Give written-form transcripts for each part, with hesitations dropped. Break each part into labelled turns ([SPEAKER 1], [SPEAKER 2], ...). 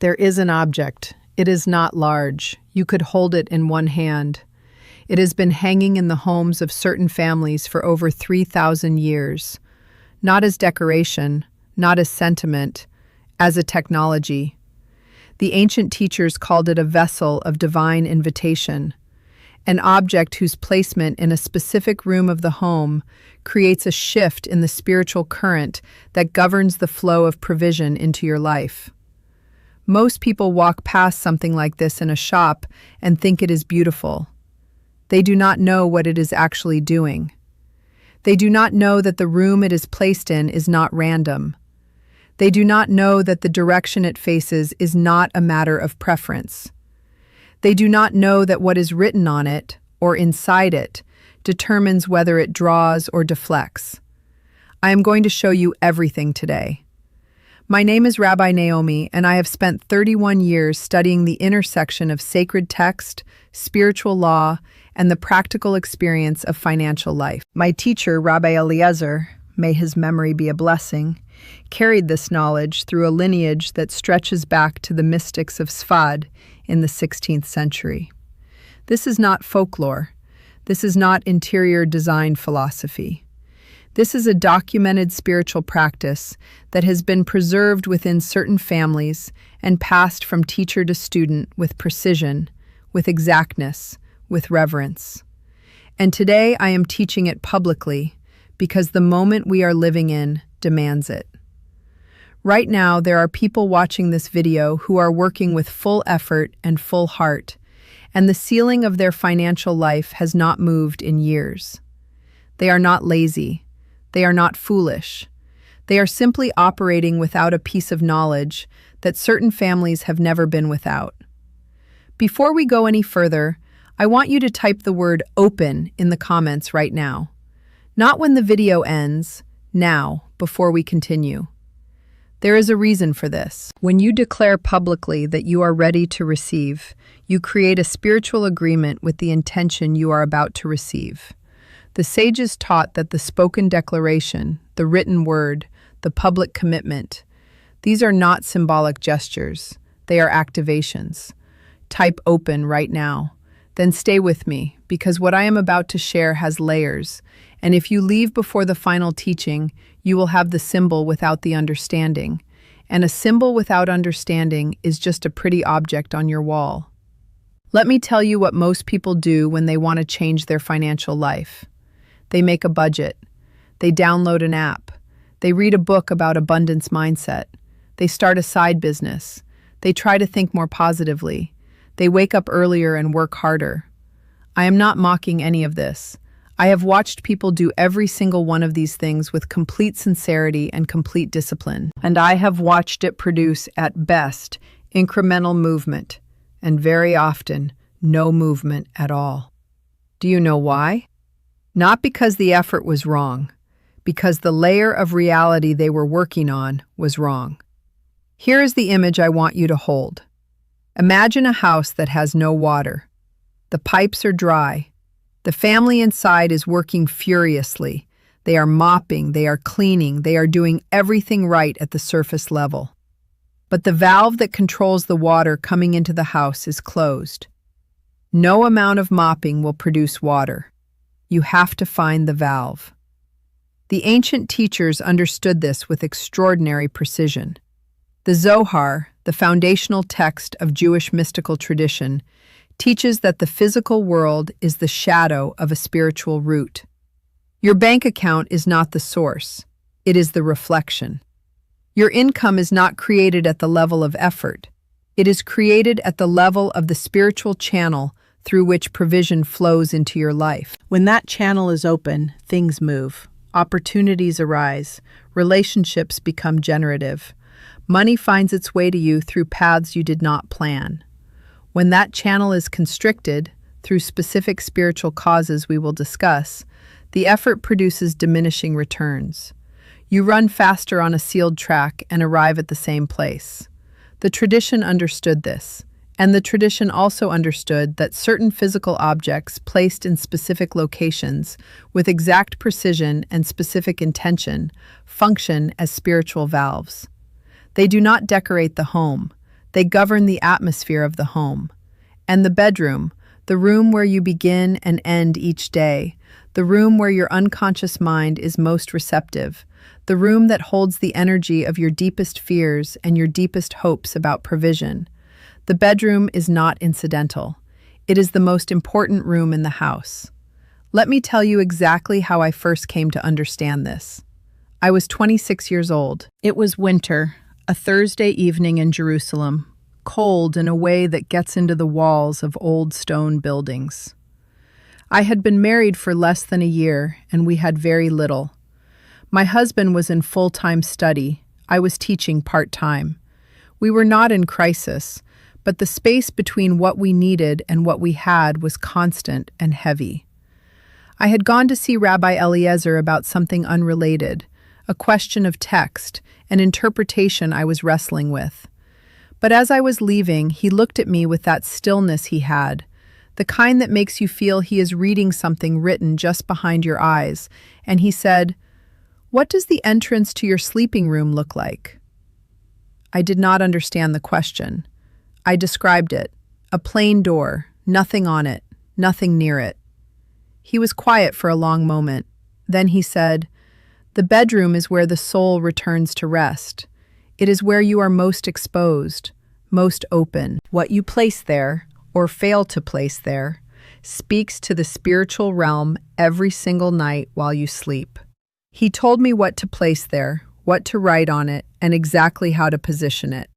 [SPEAKER 1] There is an object. It is not large. You could hold it in one hand. It has been hanging in the homes of certain families for over 3,000 years. Not as decoration, not as sentiment, as a technology. The ancient teachers called it a vessel of divine invitation, an object whose placement in a specific room of the home creates a shift in the spiritual current that governs the flow of provision into your life. Most people walk past something like this in a shop and think it is beautiful. They do not know what it is actually doing. They do not know that the room it is placed in is not random. They do not know that the direction it faces is not a matter of preference. They do not know that what is written on it, or inside it, determines whether it draws or deflects. I am going to show you everything today. My name is Rabbi Naomi, and I have spent 31 years studying the intersection of sacred text, spiritual law, and the practical experience of financial life. My teacher, Rabbi Eliezer, may his memory be a blessing, carried this knowledge through a lineage that stretches back to the mystics of Sfad in the 16th century. This is not folklore. This is not interior design philosophy. This is a documented spiritual practice that has been preserved within certain families and passed from teacher to student with precision, with exactness, with reverence. And today I am teaching it publicly because the moment we are living in demands it. Right now, there are people watching this video who are working with full effort and full heart, and the ceiling of their financial life has not moved in years. They are not lazy. They are not foolish. They are simply operating without a piece of knowledge that certain families have never been without. Before we go any further, I want you to type the word open in the comments right now. Not when the video ends, now, before we continue. There is a reason for this. When you declare publicly that you are ready to receive, you create a spiritual agreement with the intention you are about to receive. The sages taught that the spoken declaration, the written word, the public commitment, these are not symbolic gestures. They are activations. Type open right now. Then stay with me, because what I am about to share has layers, and if you leave before the final teaching, you will have the symbol without the understanding. And a symbol without understanding is just a pretty object on your wall. Let me tell you what most people do when they want to change their financial life. They make a budget. They download an app. They read a book about abundance mindset. They start a side business. They try to think more positively. They wake up earlier and work harder. I am not mocking any of this. I have watched people do every single one of these things with complete sincerity and complete discipline. And I have watched it produce, at best, incremental movement, and very often, no movement at all. Do you know why? Not because the effort was wrong, because the layer of reality they were working on was wrong. Here is the image I want you to hold. Imagine a house that has no water. The pipes are dry. The family inside is working furiously. They are mopping, they are cleaning, they are doing everything right at the surface level. But the valve that controls the water coming into the house is closed. No amount of mopping will produce water. You have to find the valve. The ancient teachers understood this with extraordinary precision. The Zohar, the foundational text of Jewish mystical tradition, teaches that the physical world is the shadow of a spiritual root. Your bank account is not the source. It is the reflection. Your income is not created at the level of effort. It is created at the level of the spiritual channel through which provision flows into your life. When that channel is open, things move. Opportunities arise. Relationships become generative. Money finds its way to you through paths you did not plan. When that channel is constricted, through specific spiritual causes we will discuss, the effort produces diminishing returns. You run faster on a sealed track and arrive at the same place. The tradition understood this, and the tradition also understood that certain physical objects placed in specific locations with exact precision and specific intention function as spiritual valves. They do not decorate the home. They govern the atmosphere of the home. And the bedroom, the room where you begin and end each day, the room where your unconscious mind is most receptive, the room that holds the energy of your deepest fears and your deepest hopes about provision. The bedroom is not incidental. It is the most important room in the house. Let me tell you exactly how I first came to understand this. I was 26 years old. It was winter, a Thursday evening in Jerusalem, cold in a way that gets into the walls of old stone buildings. I had been married for less than a year, and we had very little. My husband was in full-time study. I was teaching part-time. We were not in crisis, but the space between what we needed and what we had was constant and heavy. I had gone to see Rabbi Eliezer about something unrelated, a question of text, an interpretation I was wrestling with. But as I was leaving, he looked at me with that stillness he had, the kind that makes you feel he is reading something written just behind your eyes, and he said, "What does the entrance to your sleeping room look like?" I did not understand the question. I described it, a plain door, nothing on it, nothing near it. He was quiet for a long moment. Then he said, "The bedroom is where the soul returns to rest. It is where you are most exposed, most open. What you place there, or fail to place there, speaks to the spiritual realm every single night while you sleep." He told me what to place there, what to write on it, and exactly how to position it.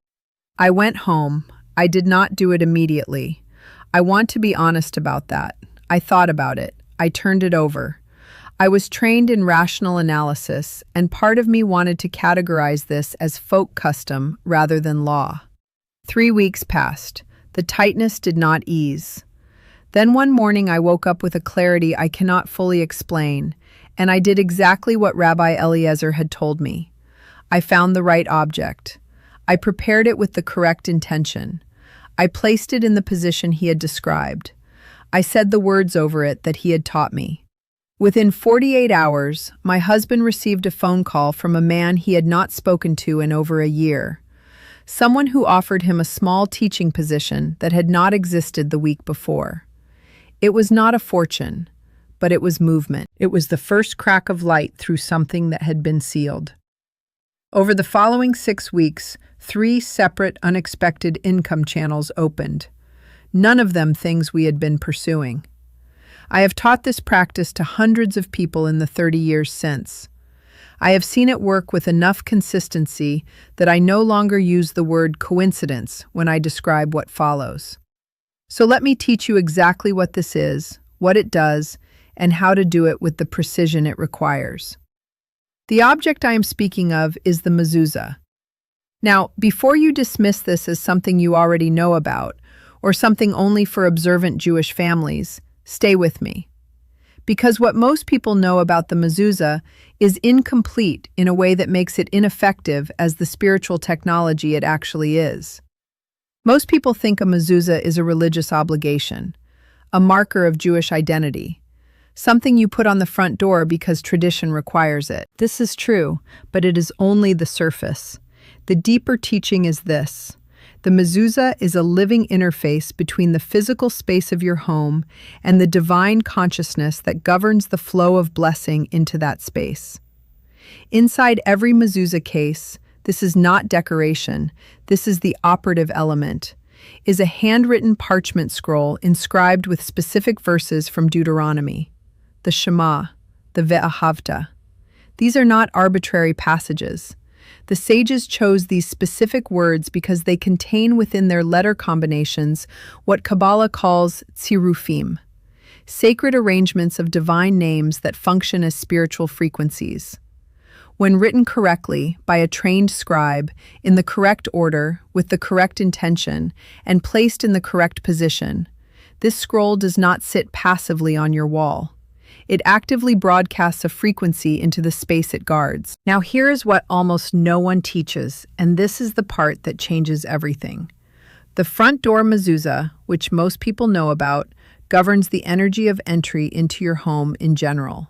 [SPEAKER 1] I went home. I did not do it immediately. I want to be honest about that. I thought about it. I turned it over. I was trained in rational analysis, and part of me wanted to categorize this as folk custom rather than law. 3 weeks passed. The tightness did not ease. Then one morning I woke up with a clarity I cannot fully explain, and I did exactly what Rabbi Eliezer had told me. I found the right object. I prepared it with the correct intention. I placed it in the position he had described. I said the words over it that he had taught me. Within 48 hours, my husband received a phone call from a man he had not spoken to in over a year. Someone who offered him a small teaching position that had not existed the week before. It was not a fortune, but it was movement. It was the first crack of light through something that had been sealed. Over the following 6 weeks, 3 separate, unexpected income channels opened. None of them things we had been pursuing. I have taught this practice to hundreds of people in the 30 years since. I have seen it work with enough consistency that I no longer use the word coincidence when I describe what follows. So let me teach you exactly what this is, what it does, and how to do it with the precision it requires. The object I am speaking of is the mezuzah. Now, before you dismiss this as something you already know about, or something only for observant Jewish families, stay with me. Because what most people know about the mezuzah is incomplete in a way that makes it ineffective as the spiritual technology it actually is. Most people think a mezuzah is a religious obligation, a marker of Jewish identity, something you put on the front door because tradition requires it. This is true, but it is only the surface. The deeper teaching is this. The mezuzah is a living interface between the physical space of your home and the divine consciousness that governs the flow of blessing into that space. Inside every mezuzah case, this is not decoration, this is the operative element, is a handwritten parchment scroll inscribed with specific verses from Deuteronomy, the Shema, the Ve'ahavta. These are not arbitrary passages. The sages chose these specific words because they contain within their letter combinations what Kabbalah calls tzirufim, sacred arrangements of divine names that function as spiritual frequencies. When written correctly by a trained scribe, in the correct order, with the correct intention, and placed in the correct position, this scroll does not sit passively on your wall. It actively broadcasts a frequency into the space it guards. Now here is what almost no one teaches, and this is the part that changes everything. The front door mezuzah, which most people know about, governs the energy of entry into your home in general.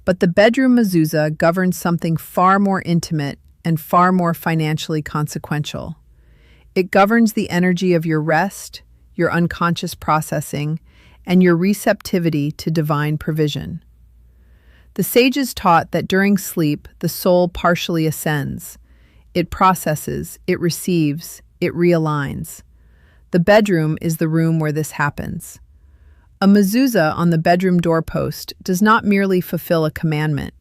[SPEAKER 1] But the bedroom mezuzah governs something far more intimate and far more financially consequential. It governs the energy of your rest, your unconscious processing, and your receptivity to divine provision. The sages taught that during sleep, the soul partially ascends. It processes, it receives, it realigns. The bedroom is the room where this happens. A mezuzah on the bedroom doorpost does not merely fulfill a commandment.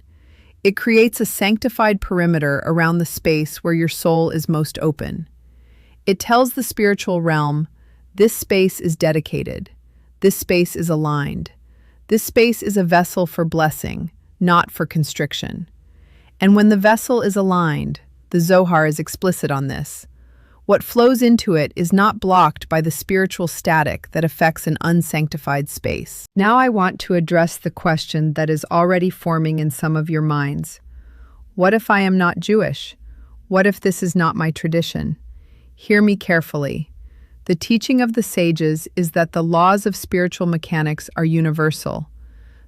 [SPEAKER 1] It creates a sanctified perimeter around the space where your soul is most open. It tells the spiritual realm, this space is dedicated. This space is aligned. This space is a vessel for blessing, not for constriction. And when the vessel is aligned, the Zohar is explicit on this. What flows into it is not blocked by the spiritual static that affects an unsanctified space. Now I want to address the question that is already forming in some of your minds. What if I am not Jewish? What if this is not my tradition? Hear me carefully. The teaching of the sages is that the laws of spiritual mechanics are universal.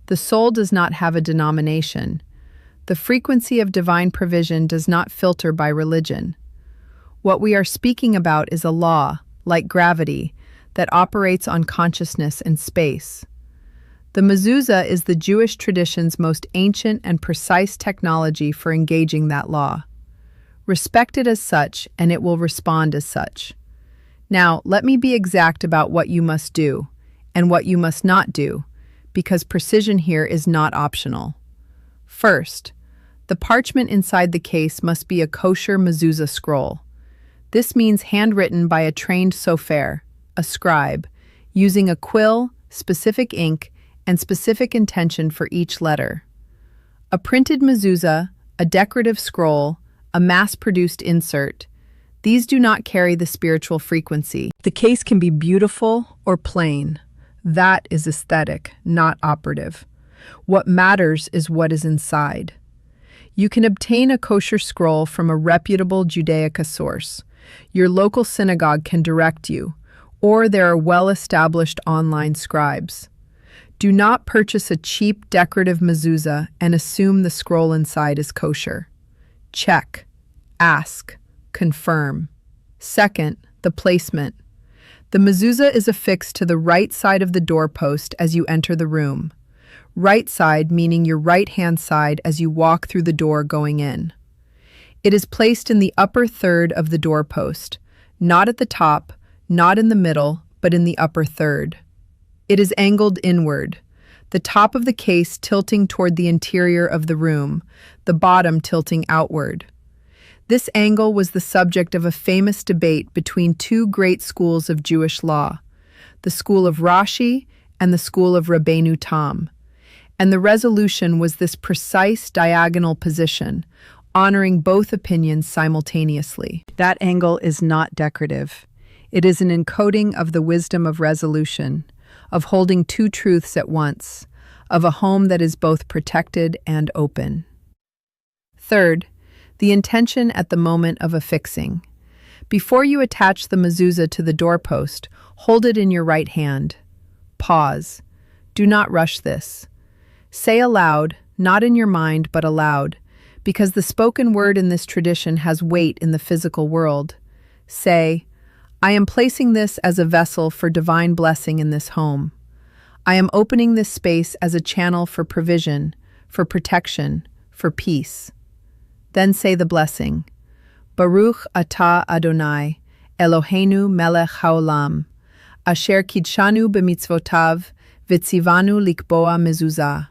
[SPEAKER 1] The soul does not have a denomination. The frequency of divine provision does not filter by religion. What we are speaking about is a law, like gravity, that operates on consciousness and space. The mezuzah is the Jewish tradition's most ancient and precise technology for engaging that law. Respect it as such, and it will respond as such. Now, let me be exact about what you must do and what you must not do, because precision here is not optional. First, the parchment inside the case must be a kosher mezuzah scroll. This means handwritten by a trained sofer, a scribe, using a quill, specific ink, and specific intention for each letter. A printed mezuzah, a decorative scroll, a mass-produced insert, these do not carry the spiritual frequency. The case can be beautiful or plain. That is aesthetic, not operative. What matters is what is inside. You can obtain a kosher scroll from a reputable Judaica source. Your local synagogue can direct you, or there are well-established online scribes. Do not purchase a cheap decorative mezuzah and assume the scroll inside is kosher. Check, ask, confirm. Second, the placement. The mezuzah is affixed to the right side of the doorpost as you enter the room. Right side meaning your right-hand side as you walk through the door going in. It is placed in the upper third of the doorpost, not at the top, not in the middle, but in the upper third. It is angled inward, the top of the case tilting toward the interior of the room, the bottom tilting outward. This angle was the subject of a famous debate between two great schools of Jewish law, the school of Rashi and the school of Rabbeinu Tam. And the resolution was this precise diagonal position, honoring both opinions simultaneously. That angle is not decorative. It is an encoding of the wisdom of resolution, of holding two truths at once, of a home that is both protected and open. Third, the intention at the moment of affixing. Before you attach the mezuzah to the doorpost, hold it in your right hand. Pause. Do not rush this. Say aloud, not in your mind but aloud, because the spoken word in this tradition has weight in the physical world. Say, I am placing this as a vessel for divine blessing in this home. I am opening this space as a channel for provision, for protection, for peace. Then say the blessing. Baruch atah Adonai, Eloheinu melech haolam, asher kidshanu b'mitzvotav, v'tzivanu likboa mezuzah.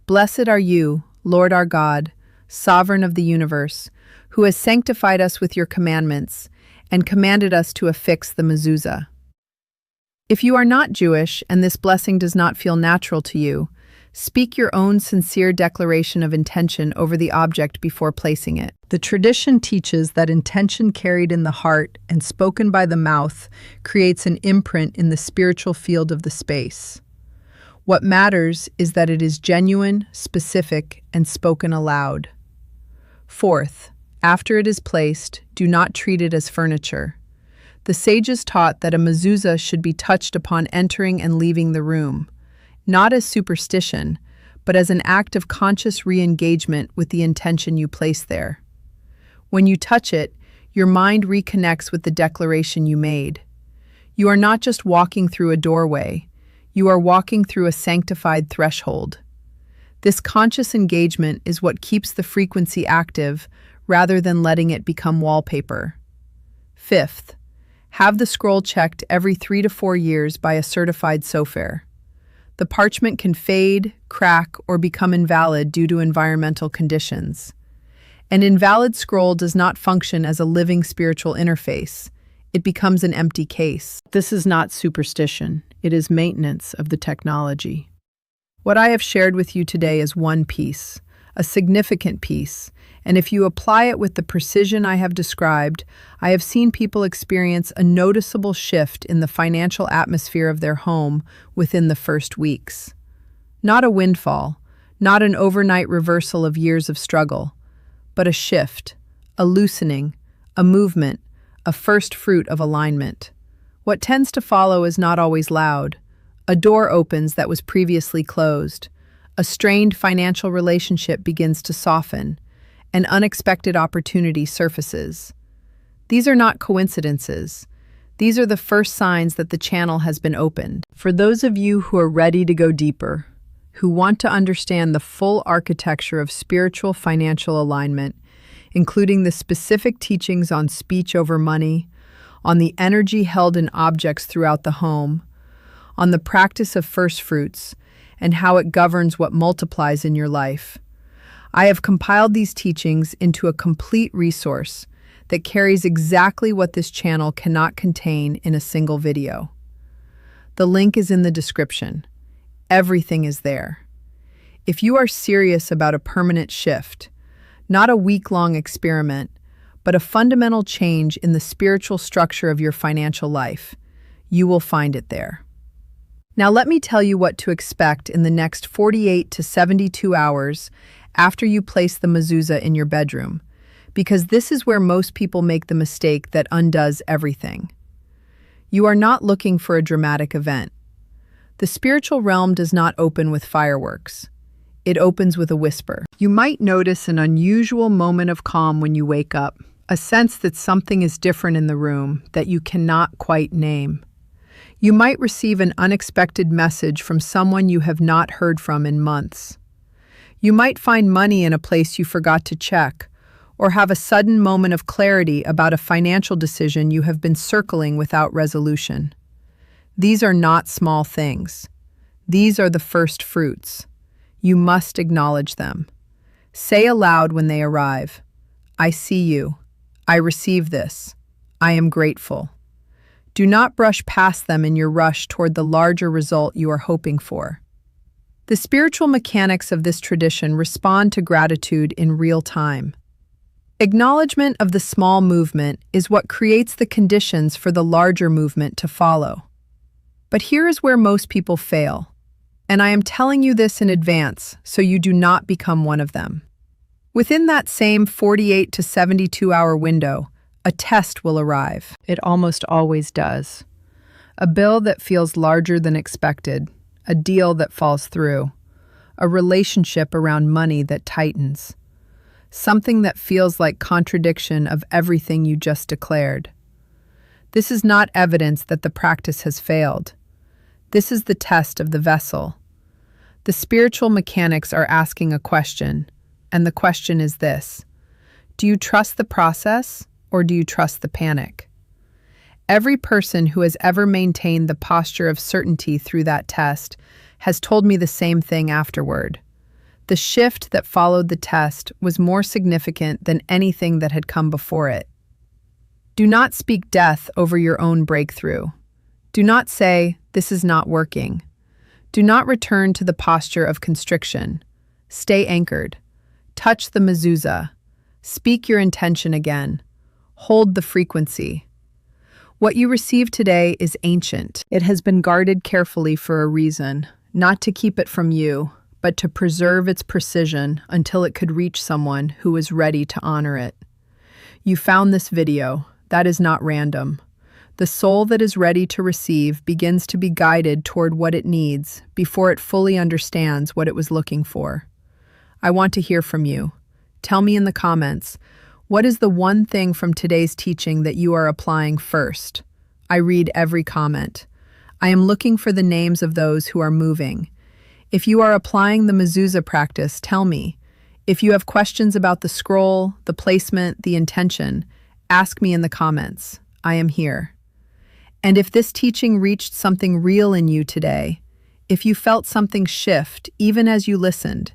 [SPEAKER 1] Blessed are you, Lord our God, Sovereign of the universe, who has sanctified us with your commandments and commanded us to affix the mezuzah. If you are not Jewish and this blessing does not feel natural to you, speak your own sincere declaration of intention over the object before placing it. The tradition teaches that intention carried in the heart and spoken by the mouth creates an imprint in the spiritual field of the space. What matters is that it is genuine, specific, and spoken aloud. Fourth, after it is placed, do not treat it as furniture. The sages taught that a mezuzah should be touched upon entering and leaving the room, not as superstition, but as an act of conscious re-engagement with the intention you place there. When you touch it, Your mind reconnects with the declaration you made. You are not just walking through a doorway, you are walking through a sanctified threshold. This conscious engagement is what keeps the frequency active rather than letting it become wallpaper. Fifth, have the scroll checked every 3 to 4 years by a certified sopher. The parchment can fade, crack, or become invalid due to environmental conditions. An invalid scroll does not function as a living spiritual interface. It becomes an empty case. This is not superstition. It is maintenance of the technology. What I have shared with you today is one piece, a significant piece, and if you apply it with the precision I have described, I have seen people experience a noticeable shift in the financial atmosphere of their home within the first weeks. Not a windfall, not an overnight reversal of years of struggle, but a shift, a loosening, a movement, a first fruit of alignment. What tends to follow is not always loud. A door opens that was previously closed. A strained financial relationship begins to soften. An unexpected opportunity surfaces. These are not coincidences. These are the first signs that the channel has been opened. For those of you who are ready to go deeper, who want to understand the full architecture of spiritual financial alignment, including the specific teachings on speech over money, on the energy held in objects throughout the home, on the practice of first fruits, and how it governs what multiplies in your life, I have compiled these teachings into a complete resource that carries exactly what this channel cannot contain in a single video. The link is in the description. Everything is there. If you are serious about a permanent shift, not a week-long experiment, but a fundamental change in the spiritual structure of your financial life, you will find it there. Now let me tell you what to expect in the next 48 to 72 hours after you place the mezuzah in your bedroom, because this is where most people make the mistake that undoes everything. You are not looking for a dramatic event. The spiritual realm does not open with fireworks. It opens with a whisper. You might notice an unusual moment of calm when you wake up, a sense that something is different in the room that you cannot quite name. You might receive an unexpected message from someone you have not heard from in months. You might find money in a place you forgot to check, or have a sudden moment of clarity about a financial decision you have been circling without resolution. These are not small things. These are the first fruits. You must acknowledge them. Say aloud when they arrive, "I see you. I receive this. I am grateful." Do not brush past them in your rush toward the larger result you are hoping for. The spiritual mechanics of this tradition respond to gratitude in real time. Acknowledgement of the small movement is what creates the conditions for the larger movement to follow. But here is where most people fail, and I am telling you this in advance so you do not become one of them. Within that same 48 to 72-hour window, a test will arrive. It almost always does. A bill that feels larger than expected, a deal that falls through, a relationship around money that tightens, something that feels like contradiction of everything you just declared. This is not evidence that the practice has failed. This is the test of the vessel. The spiritual mechanics are asking a question, and the question is this: do you trust the process, or do you trust the panic? Every person who has ever maintained the posture of certainty through that test has told me the same thing afterward. The shift that followed the test was more significant than anything that had come before it. Do not speak death over your own breakthrough. Do not say, "This is not working." Do not return to the posture of constriction. Stay anchored. Touch the mezuzah. Speak your intention again. Hold the frequency. What you receive today is ancient. It has been guarded carefully for a reason, not to keep it from you, but to preserve its precision until it could reach someone who is ready to honor it. You found this video. That is not random. The soul that is ready to receive begins to be guided toward what it needs before it fully understands what it was looking for. I want to hear from you. Tell me in the comments, What is the one thing from today's teaching that you are applying first? I read every comment. I am looking for the names of those who are moving. If you are applying the mezuzah practice, tell me. If you have questions about the scroll, the placement, the intention, ask me in the comments. I am here. And if this teaching reached something real in you today, if you felt something shift even as you listened,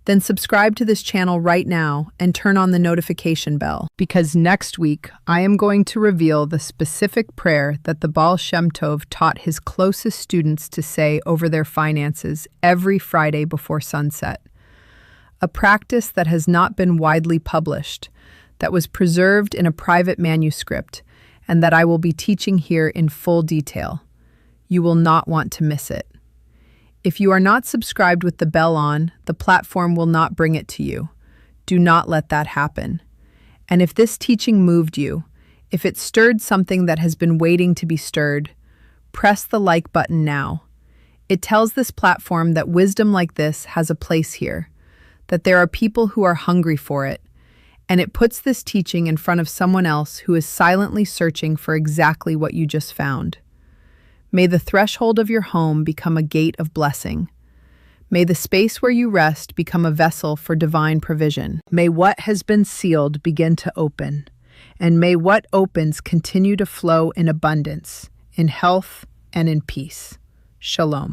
[SPEAKER 1] then subscribe to this channel right now and turn on the notification bell. Because next week, I am going to reveal the specific prayer that the Baal Shem Tov taught his closest students to say over their finances every Friday before sunset. A practice that has not been widely published, that was preserved in a private manuscript, and that I will be teaching here in full detail. You will not want to miss it. If you are not subscribed with the bell on, the platform will not bring it to you. Do not let that happen. And if this teaching moved you, if it stirred something that has been waiting to be stirred, press the like button now. It tells this platform that wisdom like this has a place here, that there are people who are hungry for it, and it puts this teaching in front of someone else who is silently searching for exactly what you just found. May the threshold of your home become a gate of blessing. May the space where you rest become a vessel for divine provision. May what has been sealed begin to open, and may what opens continue to flow in abundance, in health, and in peace. Shalom.